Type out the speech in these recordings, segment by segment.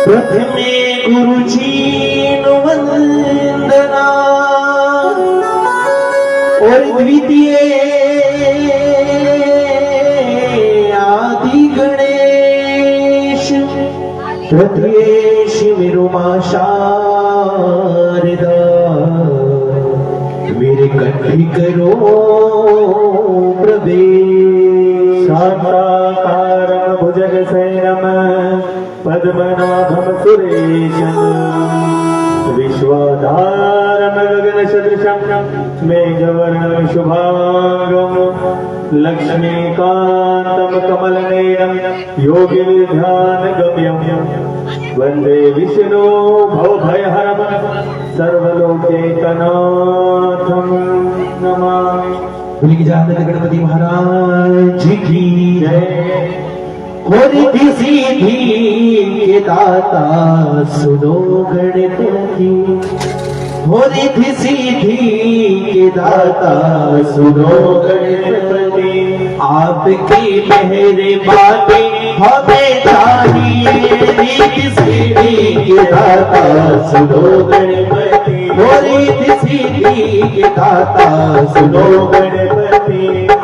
प्रथमे गुरुजी वंदना और द्वितीय आदि गणेश तृतीय शिविरुमा शारदा मेरे कंठी करो प्रवेश साक्षात्कारं भुजगशयनं पद्मनाभं सुरेशं विश्वाधारं गगनसदृशं मेघवर्णं शुभांगं लक्ष्मीकान्तं कमलनयनं योगिविध्यानगम्यं वन्दे विष्णु भवभयहरं सर्वलोकैकनाथं नमामि। बोलिए जादव गणपति महाराज की जय। हो रिद्धि सिद्धि के दाता सुनो गणपति, हो रिद्धि सिद्धि के दाता सुनो गणपति, आपकी मेहरबानी हमें चाहिए। रिद्धि सिद्धि के दाता सुनो गणपति, हो रिद्धि सिद्धि के दाता सुनो गणपति,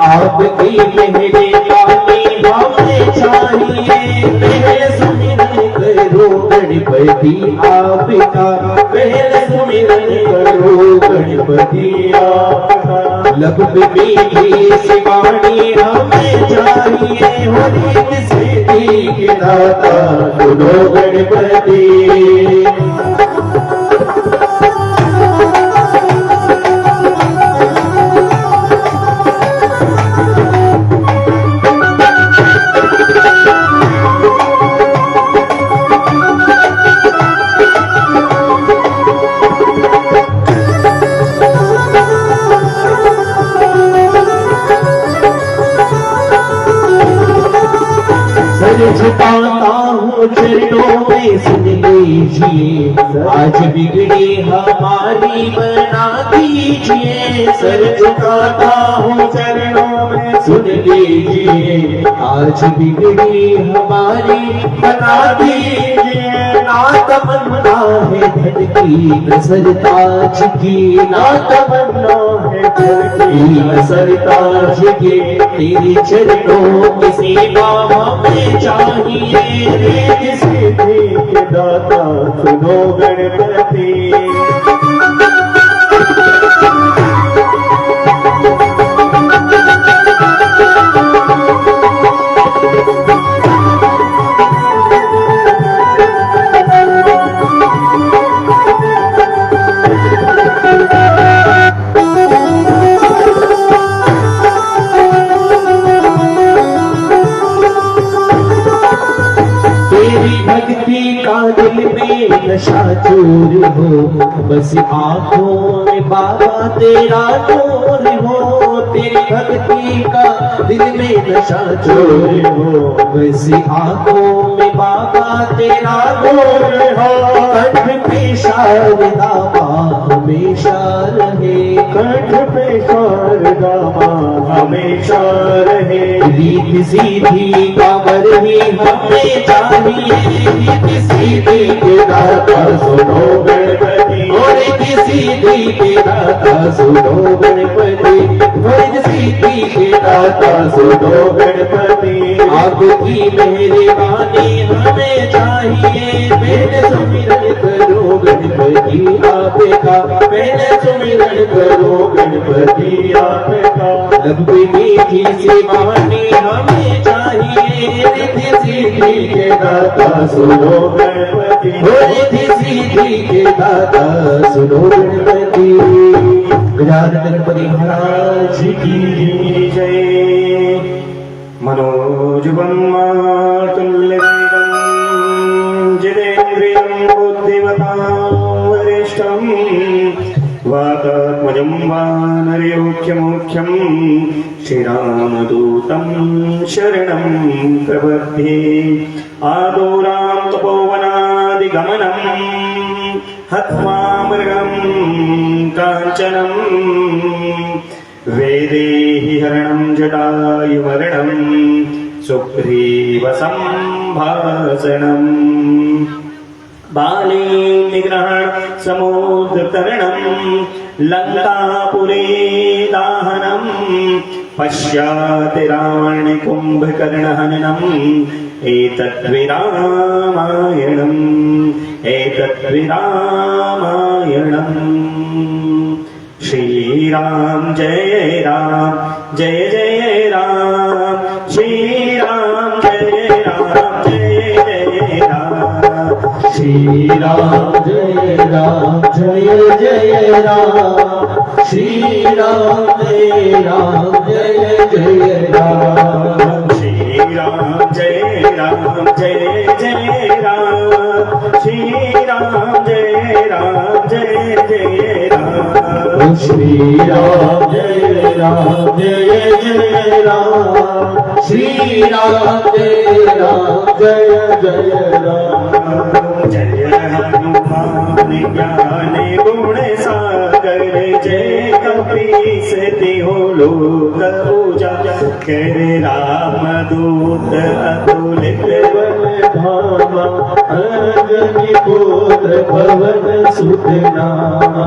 आपकी मेहरबानी हमें चाहिए। पहले सुमिरन करो गणपति आपका, पहले सुमिरन करो गणपति आपका, लब में मीठी सी वाणी हमें चाहिए। हो रिद्धि सिद्धि के दाता सुनो गणपति। झुकाता हूँ चरणों में सुन लीजिए, आज बिगड़ी हमारी बना दीजिए। सर झुकाता हूँ चरणों में सुन लीजिए, आज बिगड़ी हमारी बना दीजिए। ना तमन्ना है धन की न सरताज की, ना तमन्ना है धन की न सरताज की, तेरे चरणों की सेवा हमें चाहिए। रिद्धि सिद्धि के दाता सुनो गणपति। भक्ति का दिल में नशा चोर हो, बस आंखों में बाबा तेरा नूर हो। तेरी भक्ति का दिल में नशा चोर हो, बस आंखों में बाबा तेरा नूर हो। कंठ पे शारदा माँ हमेशा रहे, कंठ पे शारदा माँ हमेशा रहे। रिद्धि सिद्धि का वर ही हमें चाहिए। रिद्धि सिद्धि के दाता सुनो गणपति, रिद्धि सिद्धि के दाता सुनो गणपति, रिद्धि सिद्धि के दाता सुनो गणपति, आपकी मेहरबानी हमें चाहिए। पहले सुमिरन करो गणपति आपका, पहले सुमिरन करो गणपति आपका, लब में मीठी सी वाणी हमें चाहिए। रिद्धि सिद्धि के दाता सुनो गणपति, रिद्धि सिद्धि के दाता सुनो गणपति। गजानन गणपति महाराज की जय। मनोजुवं मातुल्यवेगं जितेन्द्रियं बुद्धिमतां वरिष्ठं, वातात्मजं वानरयोग्यमुख्यं, श्रीरामदूतं शरणं प्रपद्ये। आदौरां तपोवनादिगमनं, हत्वा मृगं काञ्चनं, वेदेहि हरणं जटायुमरणं, सुग्रीवसम्भाषणम्। बाले निग्रहण समुद्र तरणम लंकापुरे दाहनम पश्याति रावण कुंभकर्ण हननम एतद्विरामायणम् श्रीराम जय राम जय जय राम श्रीराम जय राम जय जय राम श्रीराम जय राम जय जय राम श्रीराम जय राम जय जय राम श्रीराम जय राम जय जय राम श्रीराम जय राम जय जय राम श्रीराम जय राम जय जय राम श्रीराम जय राम जय जय राम जय हनुमान ज्ञान गुण सागर जय कपीस तिहु लोक उजागर कर राम दूत अतुलित बल धामा अंजनी पुत्र पवन सुत नामा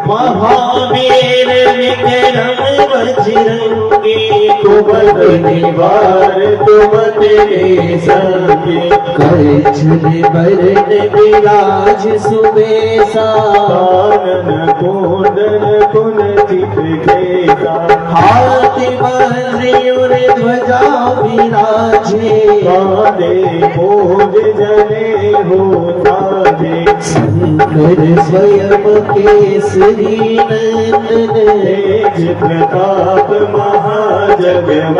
महावीर विक्रम बजरंगी कुमद निवार तुम तेरे संगे करछल बरन विराज सुबेसा कानन कुंडल कुंचित केसा हाथी वज्र ध्वजा विराजे कांधे बोझ जने हो ताजे शंकर स्वयं केसरी नंदन तेज प्रताप महाजगवंदन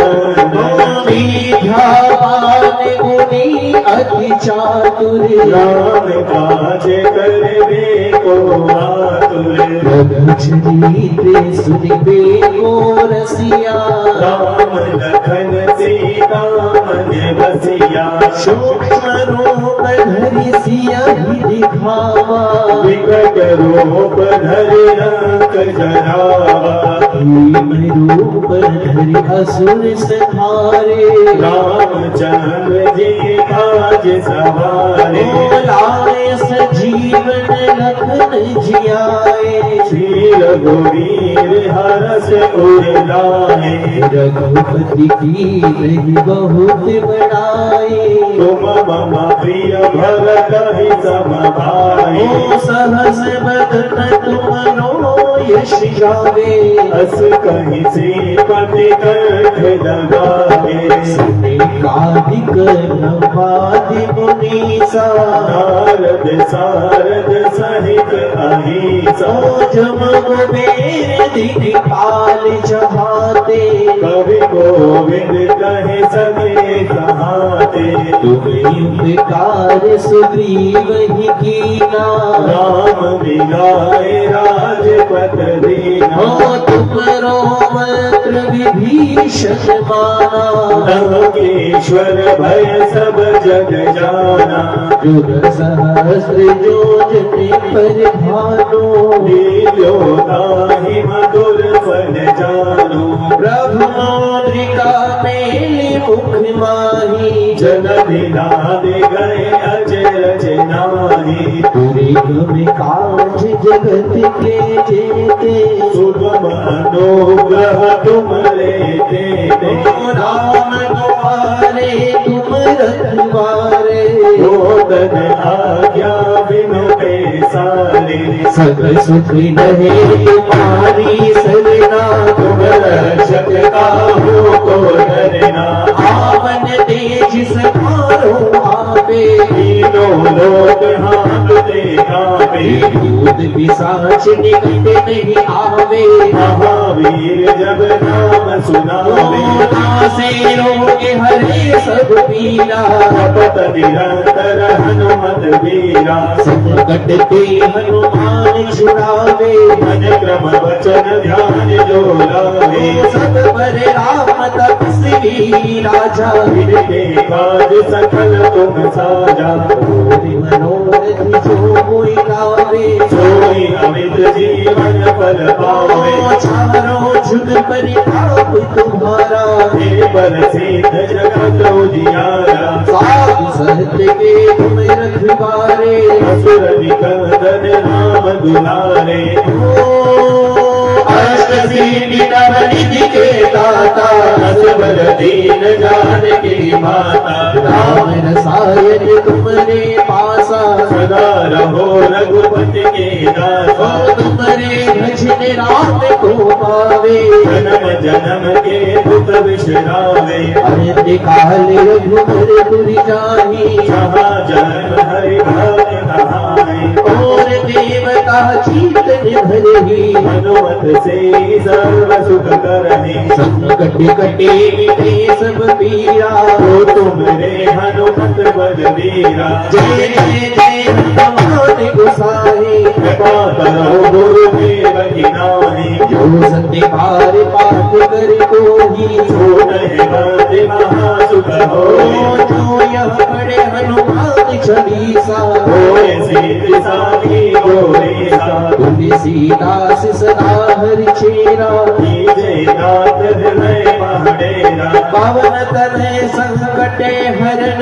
विद्यावान गुणी अति चातुर राम काज करबे को आतुर रघुचरित्र सुनिबे को रसिया राम लखन सीता मन बसिया सूक्ष्म रूप धरि सियहि दिखावा विकट रूप धरि रंग जरावा भीम रूप धरि असुर संहारे रामचंद्र जी काज सवारे लाए सजीवन लखन जियाए श्री रघुवीर हरष उर लाए रघुपति की नहीं बहुत बड़ाई तुम मम प्रिय भरत ही समभाई सहस बदन तुमरो यश गावे अस कहीं श्रीपति कंठ लगावे कादिक नवादि मुनीसा नारद सारद सहित अहिसा जम कुबेर दिखपाल चढ़ाते कवि गोविंद कहे सके कहाते तुम उपकार सुग्रीव ही कीना राम मिलाए राजपथ दीना तुमरो मंत्र विभीषण माना लंकेश्वर भय सब जग जाना जुग सहस्र योजन पर भानो लील्यो ताहि मधुर फल जानो प्रभु मुद्रिका मेलि मुख माही जन दिलाद गए अचरज नाही तुरी गम काज जगत के जेते सुगम अनुग्रह तुम लेते राम द्वारे तुम रखवारे रोदन आज्ञा बिनु पैसारे सब सुख रहे तुम्हारी सरना तुम रक्षक काहू को डरना आवन तेज सखारो आपे तीनों लोक हांकते कांपे भूत पिशाच निकट नहीं आवे महावीर जब नाम सुनावे नासे रोग हरे सब पीरा पत निरंतर हनुमत वीरा संकट ते हनुमान छुड़ावे मन क्रम वचन ध्यान जो लावे सब पर राम तपस्वी राजा विनते काज सकल तुम साजा मनोरथ जो कोई गावे सोई अमित जीवन फल पावे। चारों जुग परिताप तुम्हारा, हे बरसित जगत उजियारा। साधु सत्य के तुम रखवारे, असुर निकंदन राम दुलारे। अष्ट सिद्धि नवनिधि के दाता, असबर दीन जानकी माता। राम रसायन तुमरे पासा, सदा रहो रघुपति के दासा। तुमरे भजन राम को पावे, जन्म जन्म के दुख विश्रावे। अंत काल रघुवर पुरि जाहि, जहाँ जन्म हरि भक्त कहाई। और देवता चीतन भरहि, हनुमत से सर्व सुख करहि। संकट कटे मिटे सब पीरा, तो तुमरे हनुमत बलवीरा। जय जय जय हनुमान गोसाई। कृपा करो गुरुदेव की नाहि। जो सत्य पार पाठ कर कोहि, छोटे बड़े महासुख होय। जो यह पढ़े हनुमान चालीसा, होय सिद्धि साखी गौरीसा। तुलसीदास सदा हरि चेरा, कीजे नाथ हृदय महडेरा। पवन तनय संकटे हरण,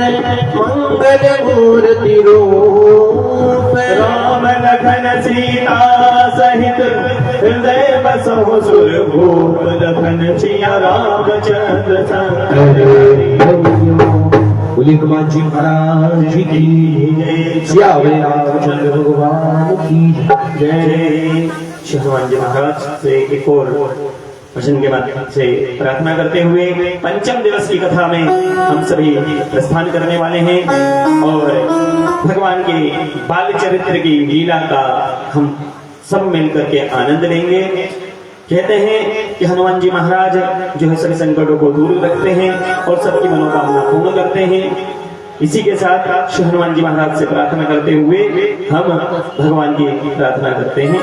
मंगल मूर्ति रूप। राम लखन सीता सहित हृदय बसहु सुरभूप। लखन सिया रामचंद्र संग। बोलिए हनुमान जी महाराज की, सियावर रामचंद्र भगवान की जय। श्री हनुमान जी महाराज से एक और भजन के माध्यम से प्रार्थना करते हुए पंचम दिवस की कथा में हम सभी प्रस्थान करने वाले हैं और भगवान के बाल चरित्र की लीला का हम सब मिलकर के आनंद लेंगे। कहते हैं कि हनुमान जी महाराज जो है सभी संकटों को दूर रखते हैं और सबकी मनोकामना पूर्ण करते हैं। इसी के साथ श्री हनुमान जी महाराज से प्रार्थना करते हुए हम भगवान की प्रार्थना करते हैं।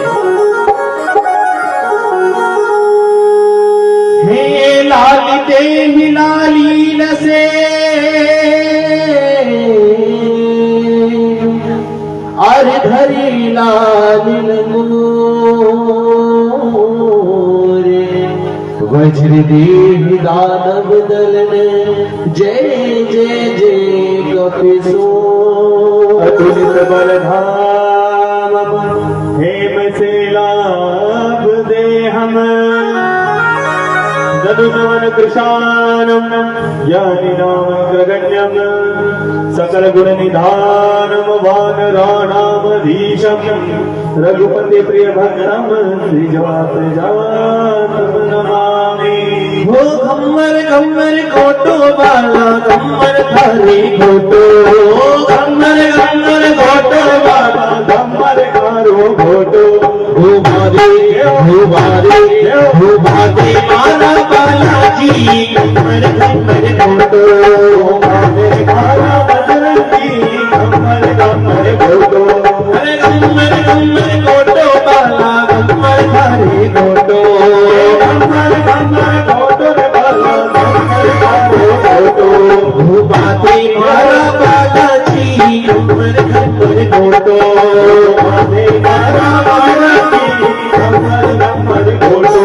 हे लाल देहि लालीन से, अर धरी लालिन मोरे। वज्र देहि दानव दलन, जय जय जय कपिसो। अतुलित बल धाम हेम से लाभ दे हम। ददुनवन कृशानम ज्ञानी नाम गगण्यम। सकल गुण निधानम वानराणामधीशम। रघुपति प्रिय भक्तम श्रीजवात जातम नमामि। हो घम्मर घम्मर कोटो बाला, घम्मर थारी घोटो। घम्मर घम्मर घोटो बाला, धम्मर कारो घोटो। हो भादे मारा बालाजी। घम्मर घम्मर घोटो, भादे मारा बजरंगी। धम्मर धम्मर घोटो। अरे घम्मर घम्मर घोटो बाला, घम्मर थारी घोटो। धम्मर धम्मर घोटो रे बाला। धम्मर कारो घोटो। हो भादे मारा बालाजी। घम्मर घम्मर घोटो, भादे मारा बजरंगी। धम्मर धम्मर घोटो।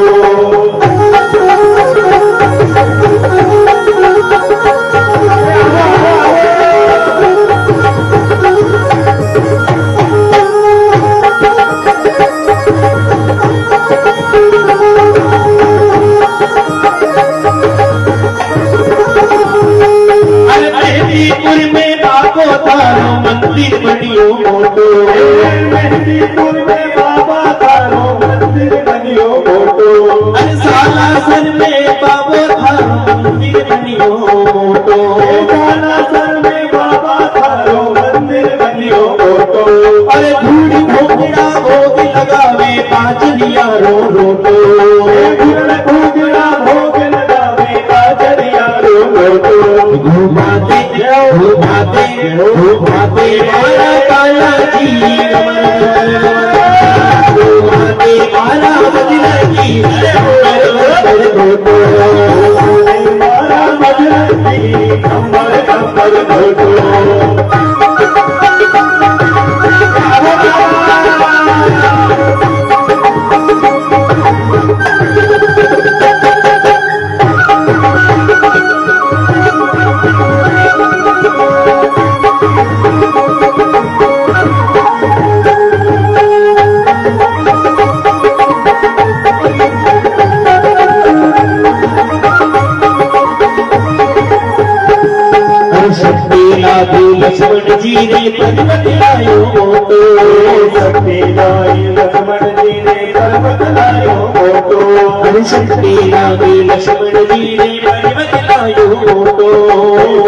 मेहदीपुर में बाबो तारो मंदिर बनियो मोटो। मेहदीपुर में बाबा तारो मंदिर बनियो मोटो। अरे सालासर में बाबो तारो मंदिर बनियो मोटो। सालासर में बाबा तारो मंदिर बनियो मोटो। अरे धूड़ी भोगड़ा भोग लगावे, पाँच नियारो रोटो। घुगड़ा भोग लगावे, काजरिया रो लोटो। घुमाते मारा बालाजी। घुमाते मारा बजरंगी। मारा बजरंगी। धम्मर धम्मर घोटो। लागे लक्ष्मण जी ने पर्वत लायो मोटो शक्ति लाई लक्ष्मण जी ने पर्वत लायो मोटो हरि शक्ति लागे लक्ष्मण जी ने पर्वत लायो मोटो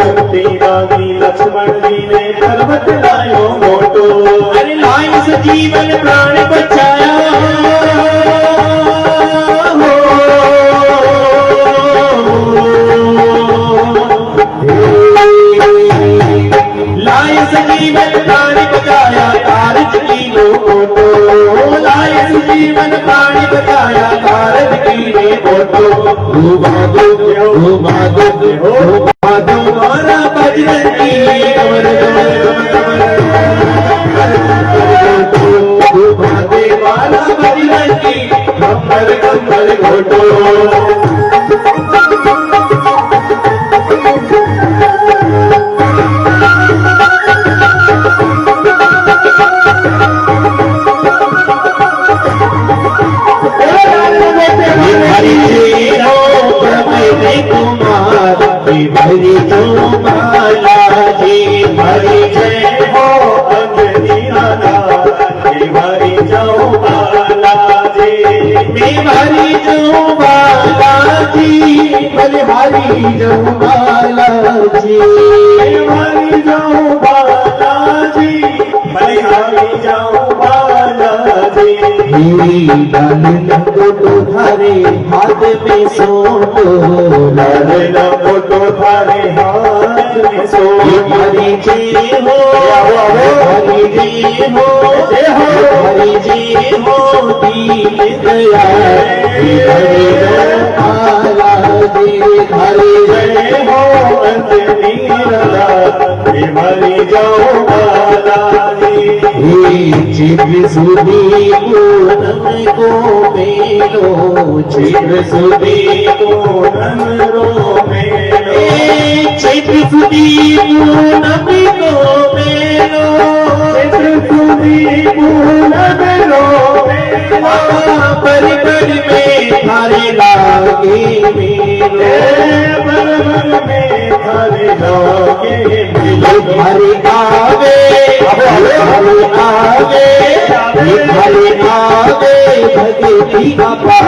शक्ति लाई लक्ष्मण जी ने पर्वत लायो मोटो अरे लाए सजीवन प्राण बचाया लाए सजीवन प्राण बचाया कारज की मोटो लाए सजीवन प्राण बचाया कारज की मोटो मारा बजरंगी कमर भागे मारा बजरंगी कमर कमर घोटो हरि तो बालाजी हरि जय हो अंजनी हरि जाओ बालाजी हरि जाओ बालाजी हरि जाओ बालाजी हरि जाओ बालाजी हरि जाओ बालाजी फोटो धारे हाथ में सोटो लाल फोटो धारे हाथ में सो हरि जी हो हरि जी हो हरि जी हो दीन दया हरि माला दे हरि जय हो अंजनी हरि जाओ माला चित्र सुधी पूनम को मेलो चित्र सुधी पूनम रो मेलो चित्र सुधी पूनम को मेलो चित्र सुधी पूनम रो मेलो पर में थारे लागे मेलो पर में थारे लागे मेलो हरे आवे हरे आगे भगती बाबा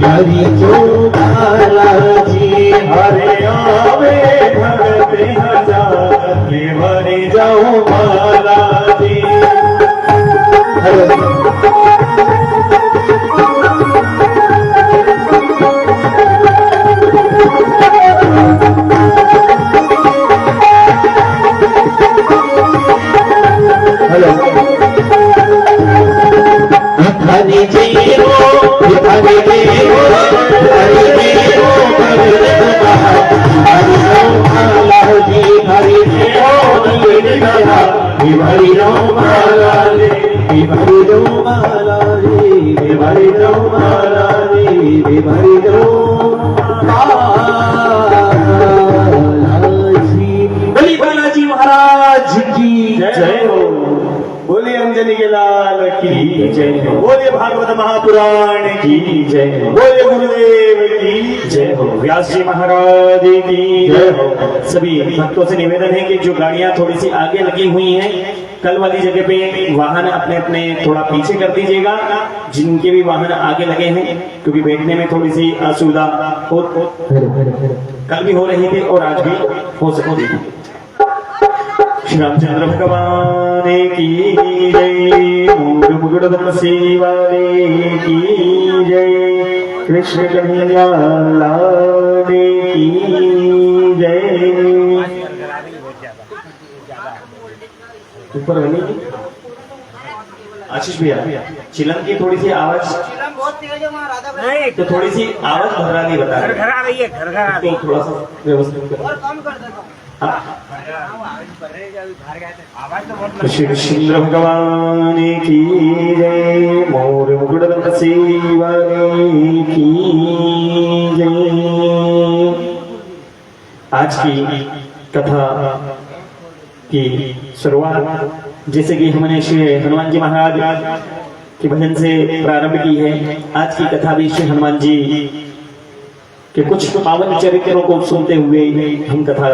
हरि जो बालाजी हरे आवे भगते हजार हरि जाओ बालाजी हेलो हरि जी हो हरि जी हो हरि जी हो हरि जी हरि जी हो हरि माला रे हरि माला रे हरि माला रे हरि बलि बालाजी महाराज की जय हो। बोले अंजनी के लाल की जय हो। बोले भागवत महापुराण की जय हो। बोले गुरुदेव की जय हो। व्यास जी महाराज की जय हो। सभी भक्तों से निवेदन है कि जो गाड़ियां थोड़ी सी आगे लगी हुई हैं, कल वाली जगह पे वाहन अपने अपने थोड़ा पीछे कर दीजिएगा, जिनके भी वाहन आगे लगे हैं, क्योंकि बैठने में थोड़ी सी असुविधा कल भी हो रही थी और आज भी हो सकेगी। श्री रामचंद्र भगवान की जय। मूड मुकुटधर शिवाले की जय। कृष्ण कन्हैया लाल की जय। ऊपर बनी आशीष भैया, चिलम की थोड़ी सी आवाज बहुत तेज है वहाँ राधा नहीं, तो थोड़ी सी आवाज भरा नहीं बता रहे, घर आ रही है, घर आ रही तो थोड़ा सा व्यवस्थित कर। और कम कर देता हूँ। श्री कृष्ण भगवान की जय। मोर मुकुटधर शिवाले की जय। आज की कथा की शुरुआत जैसे कि हमने श्री हनुमान जी महाराज के भजन से प्रारंभ की है, आज की कथा भी श्री हनुमान जी के कुछ पावन चरित्रों को सुनते हुए हम कथा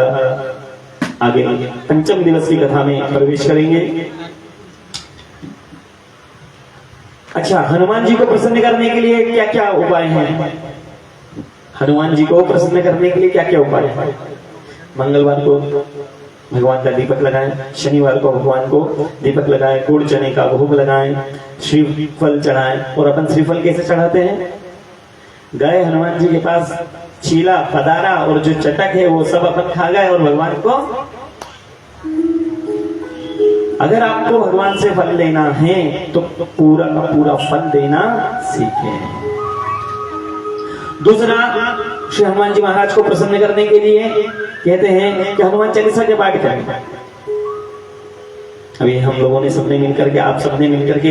आगे पंचम दिवस की कथा में प्रवेश करेंगे। अच्छा, हनुमान जी को प्रसन्न करने के लिए क्या क्या उपाय हैं? हनुमान जी को प्रसन्न करने के लिए क्या क्या उपाय है? मंगलवार को भगवान का दीपक लगाएं, शनिवार को भगवान को दीपक लगाएं, गुड़ चने का भोग लगाएं, श्रीफल चढ़ाएं। और अपन श्रीफल कैसे चढ़ाते हैं? गए हनुमान जी के पास, चीला पदारा और जो चटक है वो सब अपन खा गए और भगवान को, अगर आपको भगवान से फल लेना है तो पूरा का पूरा फल देना सीखें। दूसरा, श्री हनुमान जी महाराज को प्रसन्न करने के लिए कहते हैं कि हनुमान चालीसा के पाठ करें। अभी हम लोगों ने सबने मिलकर के, आप सबने मिलकर के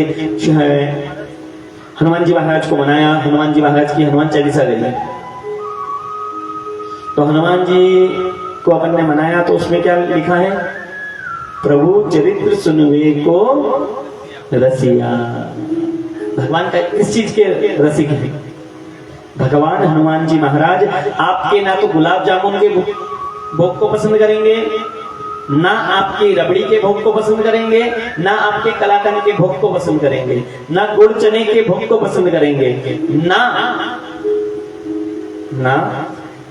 हनुमान जी महाराज को मनाया, हनुमान जी महाराज की हनुमान चालीसा गई। तो हनुमान जी को अपन ने मनाया तो उसमें क्या लिखा है? प्रभु चरित्र सुनवे को रसिया। भगवान का किस चीज के रसिक है? भगवान हनुमान जी महाराज आपके ना तो गुलाब जामुन के भोग को पसंद करेंगे, ना आपकी रबड़ी के भोग को पसंद करेंगे, ना आपके कलाकंद के भोग को पसंद करेंगे, ना गुड़ चने के भोग को पसंद करेंगे, ना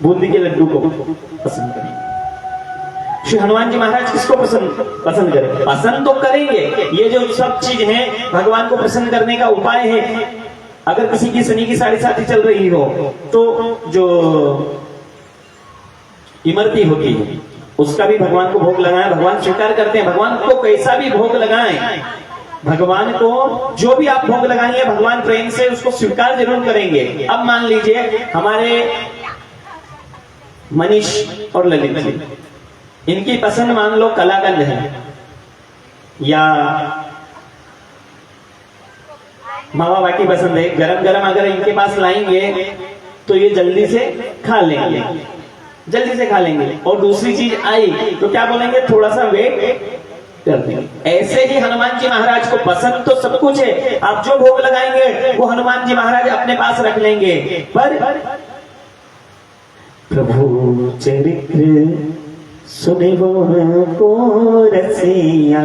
बूंदी के लड्डू को पसंद करेंगे। श्री हनुमान जी महाराज किसको पसंद करेंगे? पसंद तो करेंगे। ये जो सब चीज है भगवान को प्रसन्न करने का उपाय है। अगर किसी की शनि की 7.5 चल रही हो तो जो इमरती होती है उसका भी भगवान को भोग लगाएं, भगवान स्वीकार करते हैं। भगवान को कैसा भी भोग लगाएं, भगवान को जो भी आप भोग लगाएंगे भगवान प्रेम से उसको स्वीकार जरूर करेंगे। अब मान लीजिए हमारे मनीष और ललित जी, इनकी पसंद मान लो कलाकंद है या मावा बाटी पसंद है, गरम गरम अगर इनके पास लाएंगे तो ये जल्दी से खा लेंगे, जल्दी से खा लेंगे। और दूसरी चीज आई तो क्या बोलेंगे? थोड़ा सा वेट कर देंगे। ऐसे ही हनुमान जी महाराज को पसंद तो सब कुछ है, आप जो भोग लगाएंगे वो हनुमान जी महाराज अपने पास रख लेंगे। पर प्रभु चरित्र सुनिबो को रसिया,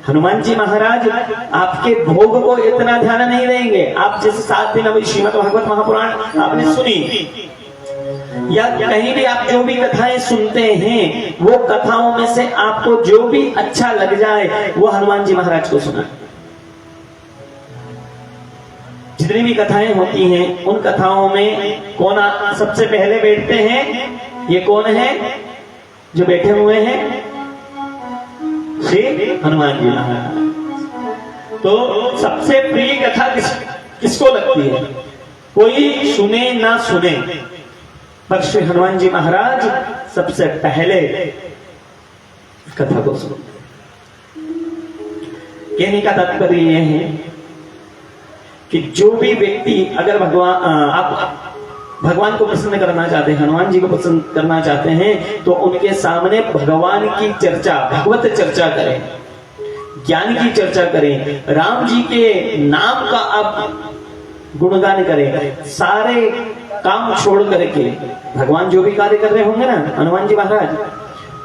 हनुमान जी महाराज आपके भोग को इतना ध्यान नहीं देंगे। आप जैसे 7 दिन अभी श्रीमद् भागवत महापुराण आपने सुनी या कहीं भी आप जो भी कथाएं सुनते हैं वो कथाओं में से आपको जो भी अच्छा लग जाए वो हनुमान जी महाराज को सुना। जितनी भी कथाएं होती हैं उन कथाओं में कौन सबसे पहले बैठते हैं? ये कौन है जो बैठे हुए हैं? श्री हनुमान जी महाराज। तो सबसे प्रिय कथा किसको लगती है? कोई सुने ना सुने, पर श्री हनुमान जी महाराज सबसे पहले कथा को सुनते। कहने का तात्पर्य यह है कि जो भी व्यक्ति अगर आप भगवान को प्रसन्न करना चाहते हैं, हनुमान जी को प्रसन्न करना चाहते हैं, तो उनके सामने भगवान की चर्चा, भगवत चर्चा करें, ज्ञान की चर्चा करें, राम जी के नाम का आप गुणगान करें। सारे काम छोड़ करके भगवान जो भी कार्य कर रहे होंगे ना हनुमान जी महाराज,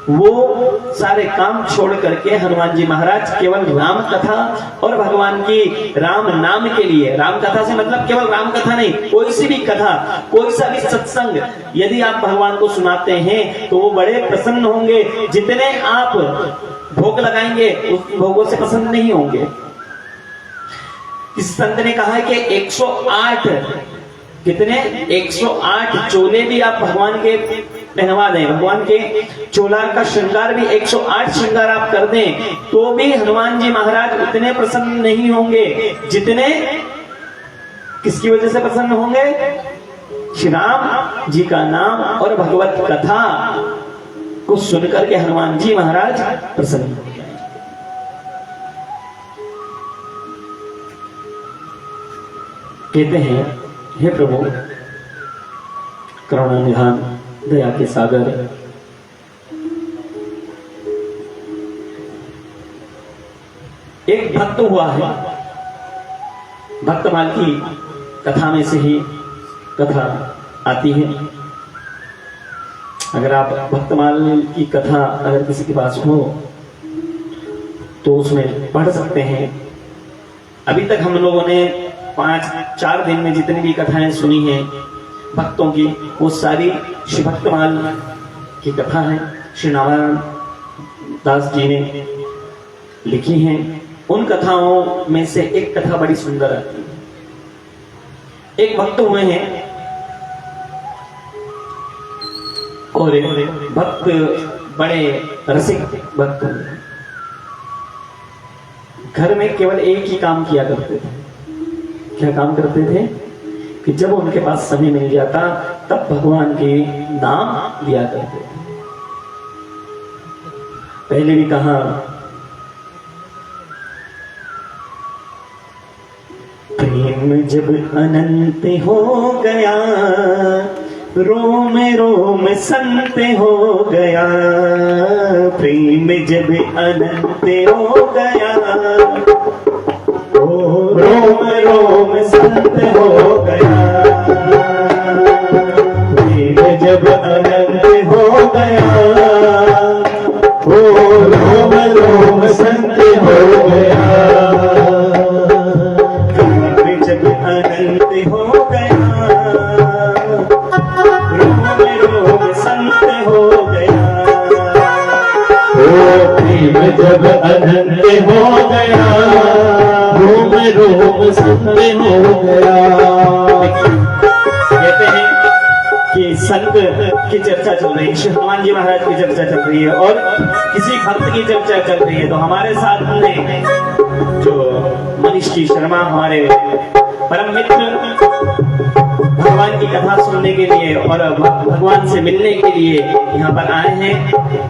वो सारे काम छोड़ करके हनुमान जी महाराज केवल राम कथा और भगवान की राम नाम के लिए, राम कथा से मतलब केवल राम कथा नहीं, कोई सी भी कथा, कोई सा भी सत्संग यदि आप भगवान को सुनाते हैं तो वो बड़े प्रसन्न होंगे। जितने आप भोग लगाएंगे उस भोगों से प्रसन्न नहीं होंगे। इस संत ने कहा है कि 108 कितने 108 चोले भी आप भगवान के पहनवा दें, भगवान के चोला का श्रृंगार भी 108 श्रृंगार आप कर दें, तो भी हनुमान जी महाराज उतने प्रसन्न नहीं होंगे जितने किसकी वजह से प्रसन्न होंगे? श्री राम जी का नाम और भगवत कथा को सुनकर के हनुमान जी महाराज प्रसन्न हो जाएंगे। कहते हैं, हे प्रभु करुणा निधान दया के सागर, एक भक्त हुआ है, भक्तमाल की कथा में से ही कथा आती है। अगर आप भक्तमाल की कथा अगर किसी के पास हो तो उसमें पढ़ सकते हैं। अभी तक हम लोगों ने 5-4 दिन में जितनी भी कथाएं सुनी हैं भक्तों की, वो सारी श्री भक्तमाल की कथा है, श्री नारायण दास जी ने लिखी हैं। उन कथाओं में से एक कथा बड़ी सुंदर आती है। एक भक्त हुए हैं और भक्त बड़े रसिक भक्त हुए हैं। घर में केवल एक ही काम किया करते थे। क्या काम करते थे कि जब उनके पास समय मिल जाता तब भगवान के नाम लिया करते थे। पहले भी कहा, प्रेम जब अनंत हो गया, रोम रोम संत हो गया। प्रेम जब अनंत हो गया, रोम रोम संत हो गया। प्रेम जब अनंत हो गया, रोम रोम संत हो गया। प्रेम जब अनंत हो गया, रोम रोम संत हो गया। प्रेम जब अनंत हो गया, रोम रोम संत हो गया। कहते हैं कि संत की चर्चा चल रही है, श्री हनुमान जी महाराज की चर्चा चल रही है और किसी भक्त की चर्चा चल रही है, तो हमारे साथ में जो मनीष जी शर्मा हमारे परम मित्र भगवान की कथा सुनने के लिए और भगवान से मिलने के लिए यहाँ पर आए हैं।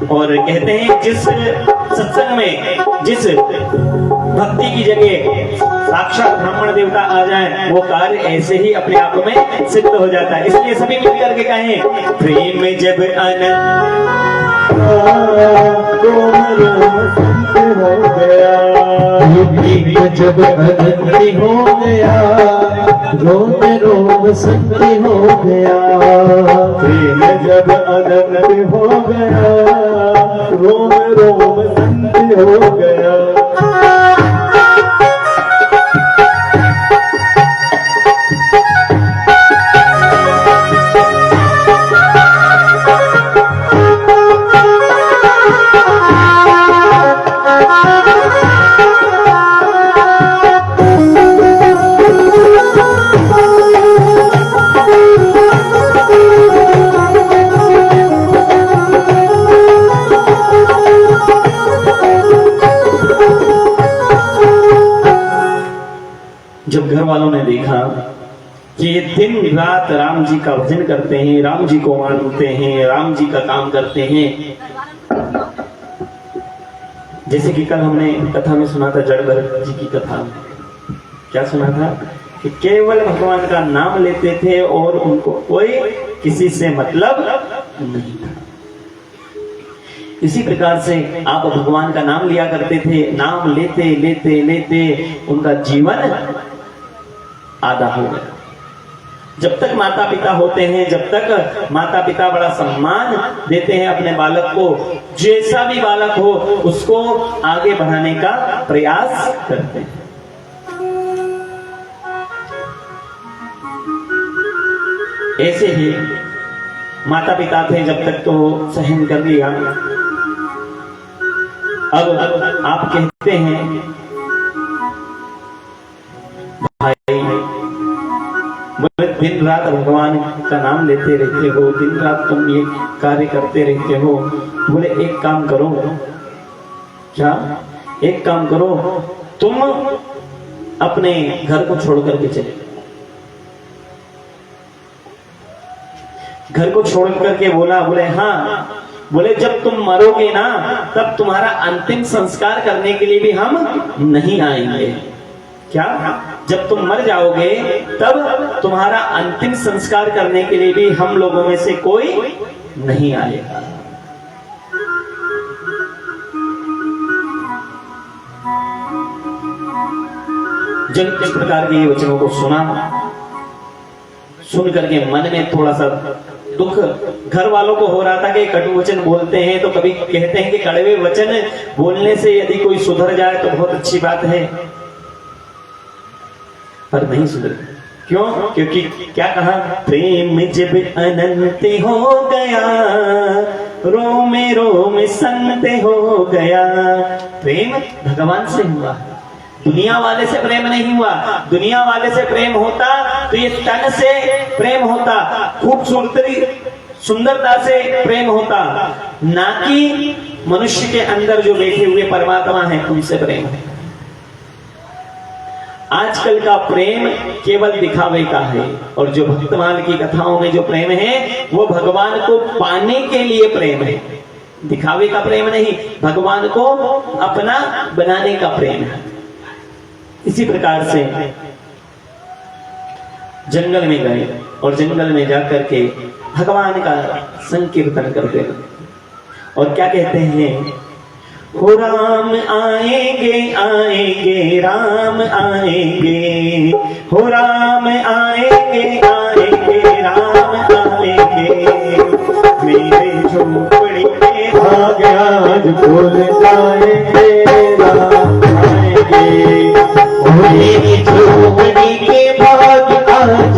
और कहते हैं जिस सत्संग में जिस भक्ति की जगह साक्षात ब्राह्मण देवता आ जाए वो कार्य ऐसे ही अपने आप में सिद्ध हो जाता है। इसलिए सभी मिलकर के कहें, प्रेम जब अनंत हो गया, प्रेम जब अनंत हो गया, रोम रोम संत हो गया। प्रेम जब अनंत हो गया, रोम रोम संत हो गया। जब घर वालों ने देखा कि ये दिन रात राम जी का भजन करते हैं, राम जी को मानते हैं, राम जी का काम करते हैं, जैसे कि कल हमने कथा में सुना था, जड़ भरत जी की कथा में क्या सुना था कि केवल भगवान का नाम लेते थे और उनको कोई किसी से मतलब नहीं था। इसी प्रकार से आप भगवान का नाम लिया करते थे, नाम लेते लेते लेते उनका जीवन आधा हो गया। जब तक माता पिता होते हैं, जब तक माता पिता बड़ा सम्मान देते हैं अपने बालक को, जैसा भी बालक हो उसको आगे बढ़ाने का प्रयास करते हैं। ऐसे ही माता पिता थे जब तक तो सहन कर लिया। अब आप कहते हैं भाई, बोले दिन रात भगवान का नाम लेते रहते हो, दिन रात तुम ये कार्य करते रहते हो, बोले एक काम करो। क्या? एक काम करो, तुम अपने घर को छोड़ करके चले। घर को छोड़ करके बोला, बोले हाँ, बोले जब तुम मरोगे ना तब तुम्हारा अंतिम संस्कार करने के लिए भी हम नहीं आएंगे। क्या? जब तुम मर जाओगे तब तुम्हारा अंतिम संस्कार करने के लिए भी हम लोगों में से कोई नहीं आएगा। जब इस प्रकार के वचनों को सुना, सुन करके मन में थोड़ा सा दुख घर वालों को हो रहा था कि कटु वचन बोलते हैं, तो कभी कहते हैं कि कड़वे वचन बोलने से यदि कोई सुधर जाए तो बहुत अच्छी बात है, पर नहीं सुधर। क्यों? क्योंकि क्या कहा, प्रेम जब अनंत हो गया, रोम रोम संत हो गया। प्रेम भगवान से हुआ, दुनिया वाले से प्रेम नहीं हुआ। दुनिया वाले से प्रेम होता तो ये तन से प्रेम होता, खूबसूरती सुंदरता से प्रेम होता, ना कि मनुष्य के अंदर जो बैठे हुए परमात्मा है उनसे प्रेम है। आजकल का प्रेम केवल दिखावे का है, और जो भक्तमाल की कथाओं में जो प्रेम है वो भगवान को पाने के लिए प्रेम है, दिखावे का प्रेम नहीं, भगवान को अपना बनाने का प्रेम है। इसी प्रकार से जंगल में गए और जंगल में जाकर के भगवान का संकीर्तन करते हैं, और क्या कहते हैं, हो राम आएंगे आएंगे राम आएंगे, हो राम आएंगे आएंगे राम आएंगे, मेरे झोपड़ी में भाग आज खुल जाएंगे, राम आएंगे। मेरी झोपड़ी के भाग आज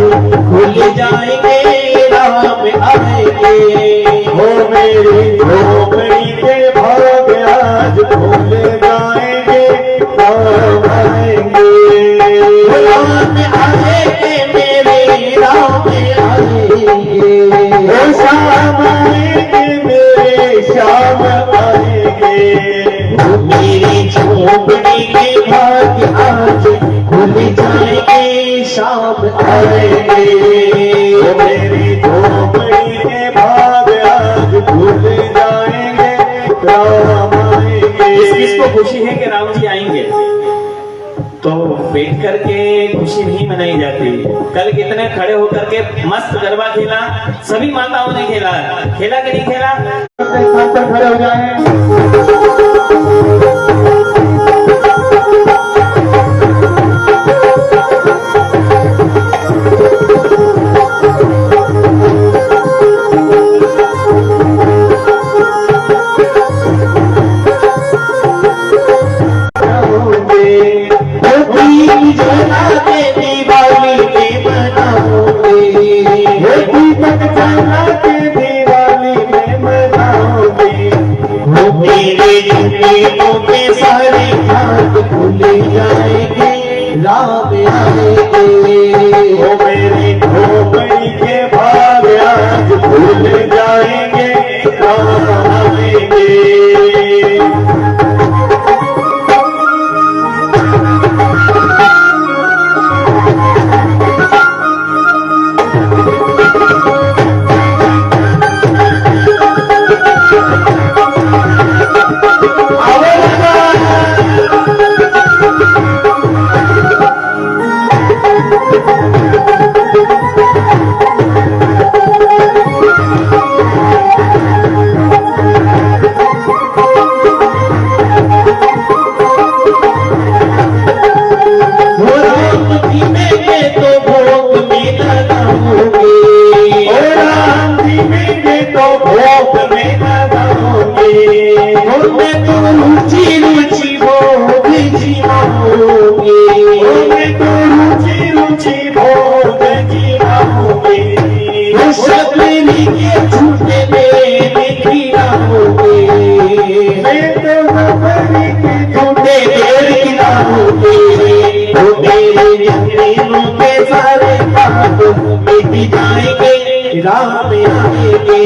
खुल जाएंगे, राम आएंगे। हो मेरी झोपड़ी के भाग आज खुल जाएंगे, राम आएंगे। राम आएंगे मेरे राम आएंगे, ओ शाम आएंगे मेरे श्याम आएंगे। मेरी झोपड़ी के भाग आज खुल जाएंगे, शाम आएंगे। ओ मेरी झोपड़ी के भाग आज खुल जाएंगे, राम आएंगे। किसको खुशी है कि राम जी आएंगे, तो बैठ करके खुशी नहीं मनाई जाती। कल कितने खड़े होकर के मस्त गरबा खेला, सभी माताओं ने खेला, खेला कि नहीं खेला? अपने स्थान पर खड़े हो जाएं। दीपक जला के दिवाली में मनाओगे, मेरे झूठों के सारे भाग खुल जाएंगे, राम आएंगे। ओ मेरी झोपड़ी के भाग आज खुल जाएंगे, राम आएंगे। राम आएंगे।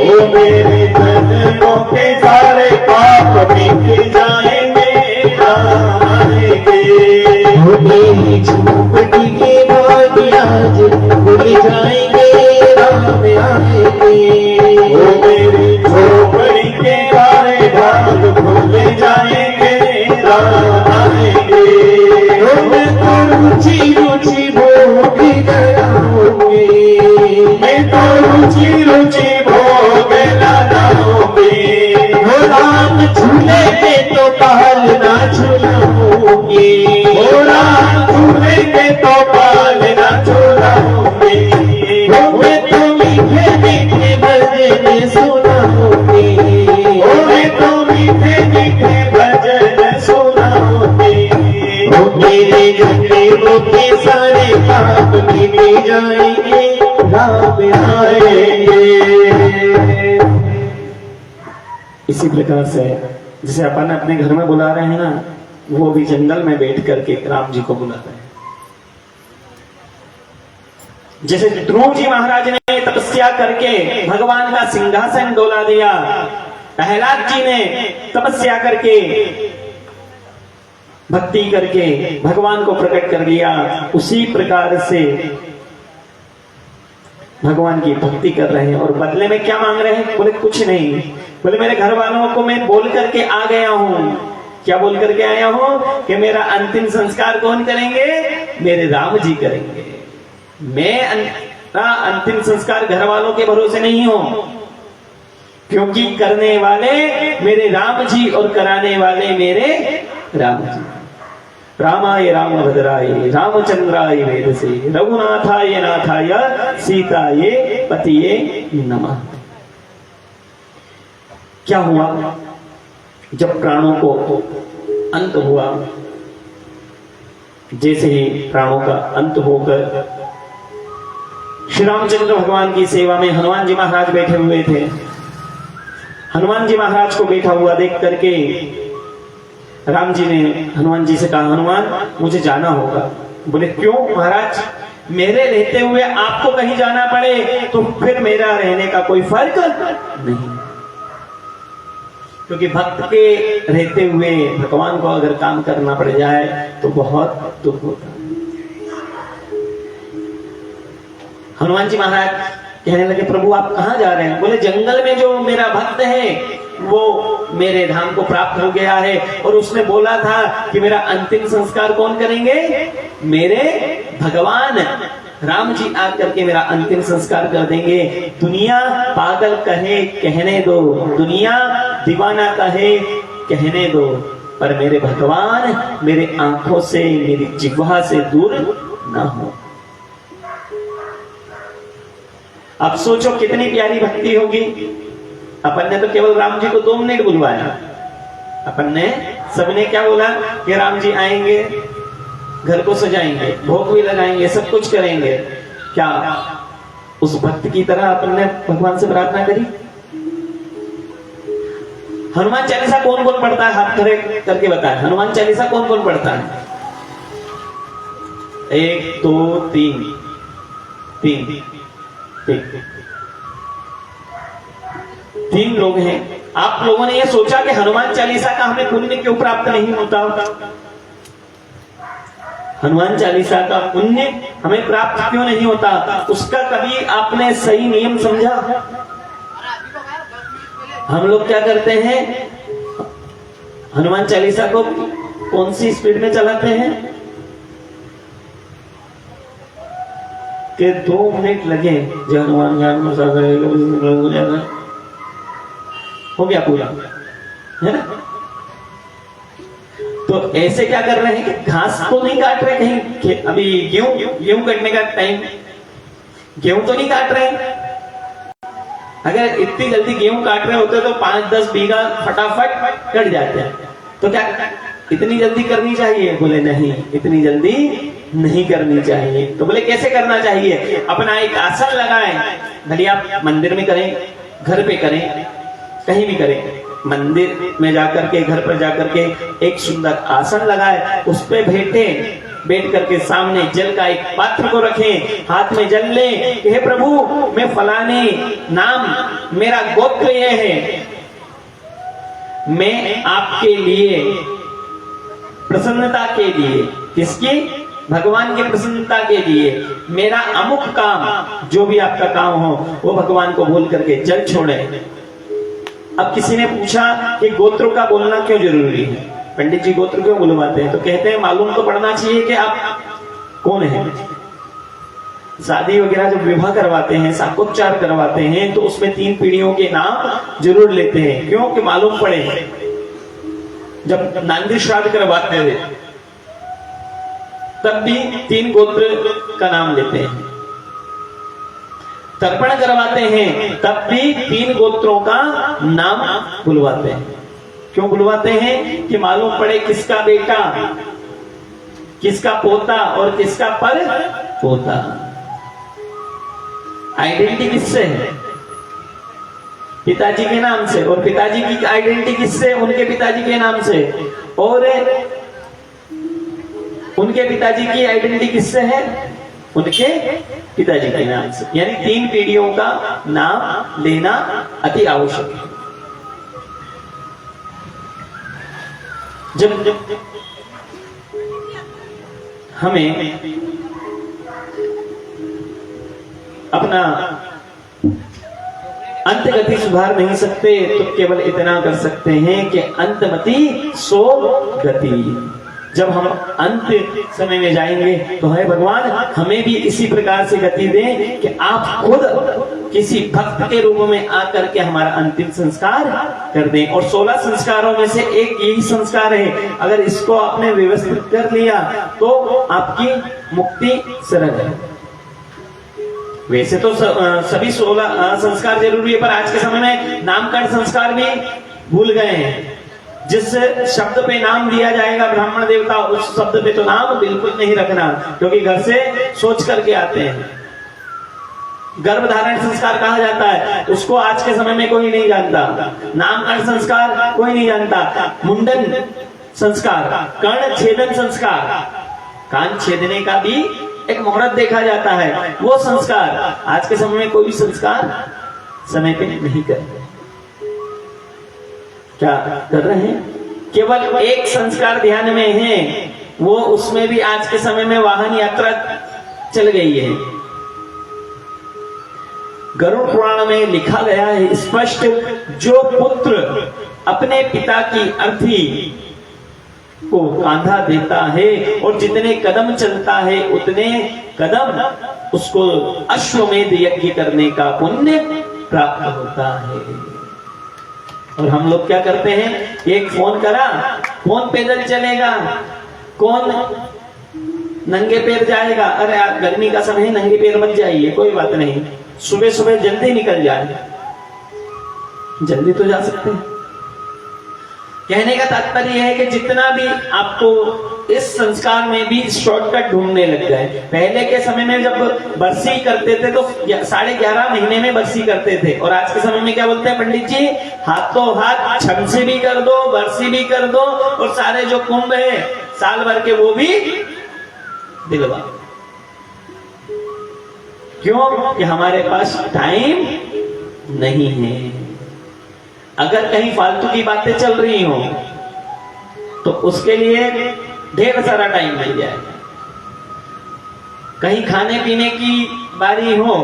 ओ मेरे जन्मों के सारे पाप मिट जाएंगे, राम आएंगे। मेरी झोपड़ी के भाग आज खुल जाएंगे, राम आएंगे। ओ मेरी झोपड़ी के सारे भाग खुल जाएंगे, राम आएंगे। मैं तो रुचि रुचि भोग लगाऊंगी, मैं तो रुचि रुचि भोग लगाऊंगी। हो राम झूलेंगे तो पाल ना झूलाऊंगी, हो राम झूलेंगे तो पाल न झूलाऊंगी। मैं तो मीठे मेरे जन्मों के सारे पाप मिट जाएंगे, राम आएंगे। इसी प्रकार से जैसे अपन अपने घर में बुला रहे हैं ना, वो भी जंगल में बैठ करके राम जी को बुला रहे हैं। जैसे ध्रुव जी महाराज ने तपस्या करके भगवान का सिंहासन डोला दिया, प्रहलाद जी ने तपस्या करके भक्ति करके भगवान को प्रकट कर दिया, उसी प्रकार से भगवान की भक्ति कर रहे हैं। और बदले में क्या मांग रहे हैं? बोले कुछ नहीं, बोले मेरे घर वालों को मैं बोल करके आ गया हूं। क्या बोल करके आया हूं? कि मेरा अंतिम संस्कार कौन करेंगे? मेरे राम जी करेंगे। मैं अंतिम संस्कार घर वालों के भरोसे नहीं हूं, क्योंकि करने वाले मेरे राम जी और कराने वाले मेरे राम जी। रामाय रामभद्राय रामचंद्राय वेदसे रघुनाथाय नाथाय सीताये पतिये नमः। क्या हुआ? जब प्राणों को अंत हुआ, जैसे ही प्राणों का अंत होकर श्री रामचंद्र भगवान की सेवा में हनुमान जी महाराज बैठे हुए थे। हनुमान जी महाराज को बैठा हुआ देख करके राम जी ने हनुमान जी से कहा, हनुमान मुझे जाना होगा। बोले क्यों महाराज? मेरे रहते हुए आपको कहीं जाना पड़े तो फिर मेरा रहने का कोई फर्क नहीं, क्योंकि भक्त के रहते हुए भगवान को अगर काम करना पड़ जाए तो बहुत दुख होता है। हनुमान जी महाराज कहने लगे, प्रभु आप कहां जा रहे हैं? बोले जंगल में जो मेरा भक्त है वो मेरे धाम को प्राप्त हो गया है, और उसने बोला था कि मेरा अंतिम संस्कार कौन करेंगे? मेरे भगवान राम जी आकर के मेरा अंतिम संस्कार कर देंगे। दुनिया पागल कहे कहने दो, दुनिया दीवाना कहे कहने दो, पर मेरे भगवान मेरे आंखों से मेरी जिह्वा से दूर ना हो। अब सोचो कितनी प्यारी भक्ति होगी। अपन ने तो केवल राम जी को 2 मिनट बुलवाया, अपन ने सबने क्या बोला कि राम जी आएंगे, घर को सजाएंगे, भोग भी लगाएंगे, सब कुछ करेंगे। क्या उस भक्त की तरह अपन ने भगवान से प्रार्थना करी? हनुमान चालीसा कौन कौन पढ़ता है? हाथ खड़े करके बताए, हनुमान चालीसा कौन कौन पढ़ता है? 1 2 3 3 3 लोग हैं। आप लोगों ने यह सोचा कि हनुमान चालीसा का हमें पुण्य क्यों प्राप्त नहीं होता? हनुमान चालीसा का पुण्य हमें प्राप्त क्यों नहीं होता? उसका कभी आपने सही नियम समझा? हम लोग क्या करते हैं? हनुमान चालीसा को कौन सी स्पीड में चलाते हैं कि 2 मिनट लगे, जय हनुमान ज्ञान हो गया पूरा, है ना? तो ऐसे क्या कर रहे हैं कि घास तो नहीं काट रहे कहीं, अभी गेहूं कटने का टाइम, गेहूं तो नहीं काट रहे। अगर इतनी जल्दी गेहूं काट रहे होते तो 5-10 बीघा फटाफट कट जाते हैं। तो क्या इतनी जल्दी करनी चाहिए? बोले नहीं, इतनी जल्दी नहीं करनी चाहिए। तो बोले कैसे करना चाहिए? अपना एक आसन लगाएं, भले आप मंदिर में करें, घर पे करें, कहीं भी करें, मंदिर में जाकर के, घर पर जाकर के एक सुंदर आसन लगाए, उस पे बैठ करके सामने जल का एक पात्र को रखें, हाथ में जल लें कि हे प्रभु मैं फलाने नाम, मेरा गोत्र ये है, मैं आपके लिए प्रसन्नता के लिए, किसकी? भगवान की प्रसन्नता के लिए मेरा अमुक काम, जो भी आपका काम हो वो भगवान को बोल करके जल छोड़े। अब किसी ने पूछा कि गोत्र का बोलना क्यों जरूरी है? पंडित जी गोत्र क्यों बुलवाते हैं? तो कहते हैं मालूम तो पड़ना चाहिए कि आप कौन है। शादी वगैरह जब विवाह करवाते हैं, शाकोच्चार करवाते हैं, तो उसमें 3 पीढ़ियों के नाम जरूर लेते हैं। क्यों? कि मालूम पड़े। जब नांदी श्राद्ध करवाते थे तब भी 3 गोत्र का नाम लेते हैं। तर्पण करवाते हैं तब भी 3 गोत्रों का नाम बुलवाते हैं। क्यों बुलवाते हैं? कि मालूम पड़े किसका बेटा किसका पोता और किसका पर पोता। आइडेंटिटी किससे है? पिताजी के नाम से। और पिताजी की आइडेंटिटी किससे? उनके पिताजी के नाम से। और उनके पिताजी की आइडेंटिटी किससे है? उनके पिताजी के नाम से। यानी 3 पीढ़ियों का नाम लेना अति आवश्यक है। जब हमें अपना अंतगति सुधार नहीं सकते तो केवल इतना कर सकते हैं कि अंतमति सो गति। जब हम अंत समय में जाएंगे तो है भगवान हमें भी इसी प्रकार से गति दें कि आप खुद किसी भक्त के रूप में आकर के हमारा अंतिम संस्कार कर दें। और 16 संस्कारों में से एक यही संस्कार है, अगर इसको आपने व्यवस्थित कर लिया तो आपकी मुक्ति सरल है। वैसे तो सभी 16 संस्कार जरूरी है, पर आज के समय में नामकरण संस्कार भी भूल गए हैं। जिस शब्द पे नाम दिया जाएगा ब्राह्मण देवता, उस शब्द पे तो नाम बिल्कुल नहीं रखना, क्योंकि घर से सोच करके आते हैं। गर्भधारण संस्कार कहा जाता है, उसको आज के समय में कोई नहीं जानता। नामकरण संस्कार कोई नहीं जानता। मुंडन संस्कार, कर्ण छेदन संस्कार, कान छेदने का भी एक मुहूर्त देखा जाता है, वो संस्कार आज के समय में कोई भी संस्कार समय पे नहीं करते। क्या कर रहे हैं? केवल एक संस्कार ध्यान में है, वो उसमें भी आज के समय में वाहन यात्रा चल गई है। गरुड़ पुराण में लिखा गया है स्पष्ट, जो पुत्र अपने पिता की अर्थी को कांधा देता है और जितने कदम चलता है उतने कदम उसको अश्वमेध यज्ञ करने का पुण्य प्राप्त होता है। और हम लोग क्या करते हैं? एक फोन करा, कौन पैदल चलेगा, कौन नंगे पैर जाएगा। अरे आप गर्मी का समय है, नंगे पैर मत जाइए, कोई बात नहीं, सुबह सुबह जल्दी निकल जाए। जल्दी तो जा सकते हैं। कहने का तात्पर्य है कि जितना भी आपको इस संस्कार में भी शॉर्टकट ढूंढने लग जाए। पहले के समय में जब बरसी करते थे तो 11.5 महीने में बरसी करते थे, और आज के समय में क्या बोलते हैं पंडित जी? हाथों हाथ छम से भी कर दो, बरसी भी कर दो, और सारे जो कुंभ है साल भर के वो भी दिलवा। क्यों? कि हमारे पास टाइम नहीं है। अगर कहीं फालतू की बातें चल रही हो तो उसके लिए ढेर सारा टाइम मिल जाएगा। कहीं खाने पीने की बारी हो,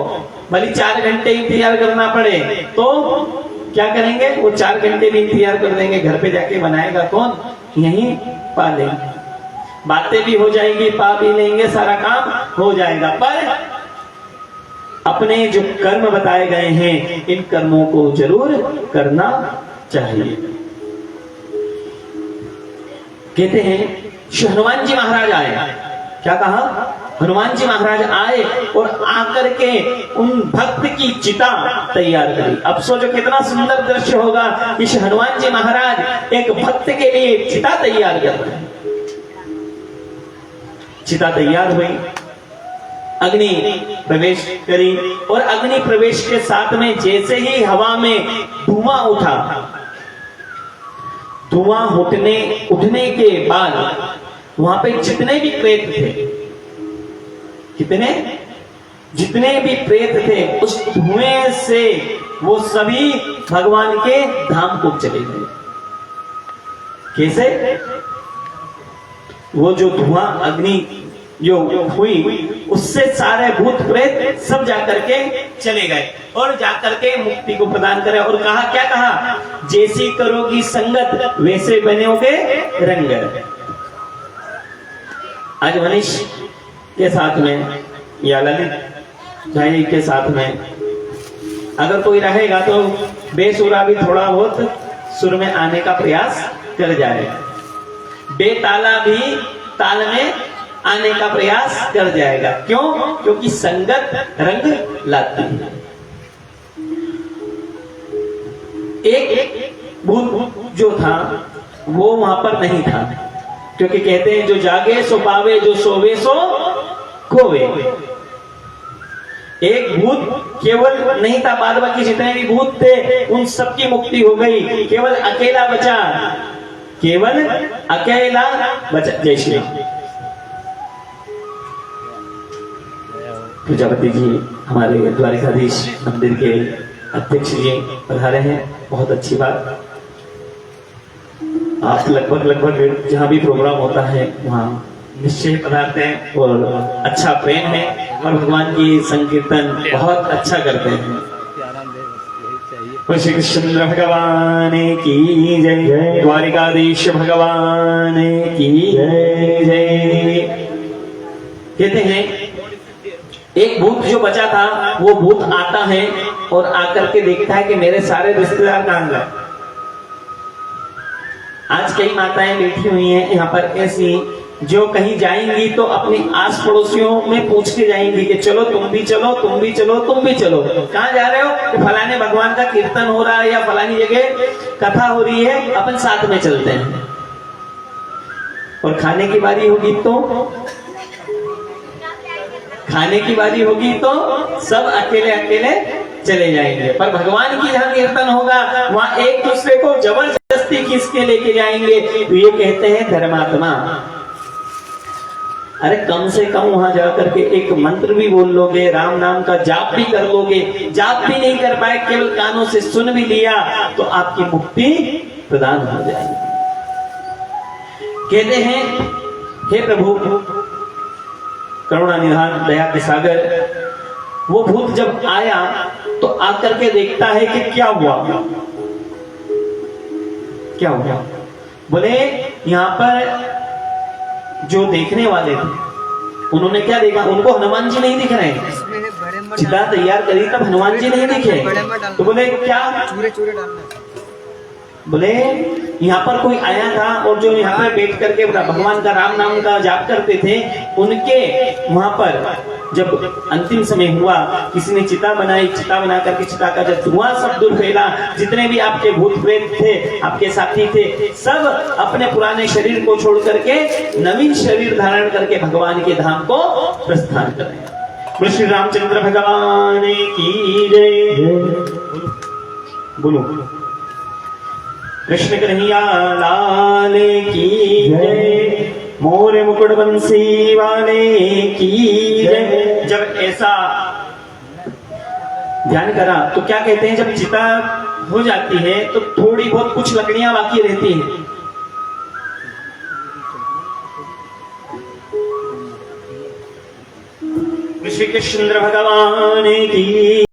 भले 4 घंटे इंतजार करना पड़े तो क्या करेंगे? वो 4 घंटे भी इंतजार कर देंगे। घर पे जाके बनाएगा कौन? यहीं पा लेंगे, बातें भी हो जाएंगी, पा भी लेंगे, सारा काम हो जाएगा। पर अपने जो कर्म बताए गए हैं इन कर्मों को जरूर करना चाहिए। कहते हैं श्री हनुमान जी महाराज आए। क्या कहा? हनुमान जी महाराज आए और आकर के उन भक्त की चिता तैयार करी। अब सोचो कितना सुंदर दृश्य होगा कि श्री हनुमान जी महाराज एक भक्त के लिए चिता तैयार कर रहे हैं। चिता तैयार हुई, अग्नि प्रवेश करी, और अग्नि प्रवेश के साथ में जैसे ही हवा में धुआं उठा, धुआं उठने के बाद वहां पे जितने भी प्रेत थे, जितने भी प्रेत थे, उस धुएं से वो सभी भगवान के धाम को चले गए। कैसे? वो जो धुआं अग्नि जो हुई उससे सारे भूत प्रेत सब जाकर के चले गए और जाकर के मुक्ति को प्रदान करे। और कहा, क्या कहा? जैसी करोगी संगत वैसे बनोगे रंग। आज मनीष के साथ में या ललित भाई के साथ में अगर कोई रहेगा तो बेसुरा भी थोड़ा बहुत सुर में आने का प्रयास कर जाएगा, बेताला भी ताल में आने का प्रयास कर जाएगा। क्यों? क्योंकि संगत रंग लाती है। एक भूत जो था वो वहां पर नहीं था, क्योंकि कहते हैं जो जागे सो पावे, जो सोवे सो खोवे। एक भूत केवल नहीं था, बाद बाकी जितने भी भूत थे उन सबकी मुक्ति हो गई, केवल अकेला बचा, केवल अकेला बचा। जय श्री राम। प्रजापति जी हमारे द्वारिकाधीश मंदिर के अध्यक्ष जी पधारे हैं, बहुत अच्छी बात। आप लगभग जहाँ भी प्रोग्राम होता है वहाँ निश्चय पधारते हैं और अच्छा प्रेम है और भगवान की संकीर्तन बहुत अच्छा करते हैं। श्री कृष्ण भगवान की जय, द्वारिकाधीश भगवान की जय। कहते हैं एक भूत जो बचा था वो भूत आता है और आकर के देखता है कि मेरे सारे रिश्तेदार कहां गए। आज कई माताएं बैठी हुई हैं यहाँ पर ऐसी, जो कहीं जाएंगी तो अपनी आस पड़ोसियों में पूछ के जाएंगी कि चलो तुम भी चलो, तुम भी चलो, तुम भी चलो। कहाँ जा रहे हो? कि फलाने भगवान का कीर्तन हो रहा है या फलानी जगह कथा हो रही है, अपन साथ में चलते हैं। और खाने की बारी होगी तो सब अकेले अकेले चले जाएंगे। पर भगवान की जहाँ कीर्तन होगा वहां एक दूसरे को जबरदस्ती खींच के लेके जाएंगे। तो ये कहते हैं धर्मात्मा। अरे कम से कम वहां जाकर के एक मंत्र भी बोल लोगे, राम नाम का जाप भी कर लोगे, जाप भी नहीं कर पाए, केवल कानों से सुन भी लिया तो आपकी मुक्ति प्रदान हो जाएगी। कहते हैं हे प्रभु करुणा निधान दया के सागर, वो भूत जब आया तो आकर के देखता है कि क्या हुआ। बोले यहाँ पर जो देखने वाले थे उन्होंने क्या देखा, उनको हनुमान जी नहीं दिख रहे हैं। चिता तैयार करी तब हनुमान जी नहीं दिखे, तो बोले क्या, चूरे डालना। बोले यहाँ पर कोई आया था और जो यहाँ पर बैठ करके भगवान का राम नाम का जाप करते थे, उनके वहां पर जब अंतिम समय हुआ किसी ने चिता बनाई, चिता बना करके चिता का जब धुआं सब दूर फैला, जितने भी आपके भूत प्रेत थे, आपके साथी थे, सब अपने पुराने शरीर को छोड़ करके नवीन शरीर धारण करके भगवान के धाम को प्रस्थान करें। श्री रामचंद्र भगवान की जय। बोलो कृष्ण कन्हैया लाल की जय, मोर मुकुट बंसी वाले की जय। जब ऐसा ध्यान करा तो क्या कहते हैं, जब चिता हो जाती है तो थोड़ी बहुत कुछ लकड़ियां बाकी रहती हैं। श्री कृष्ण भगवान की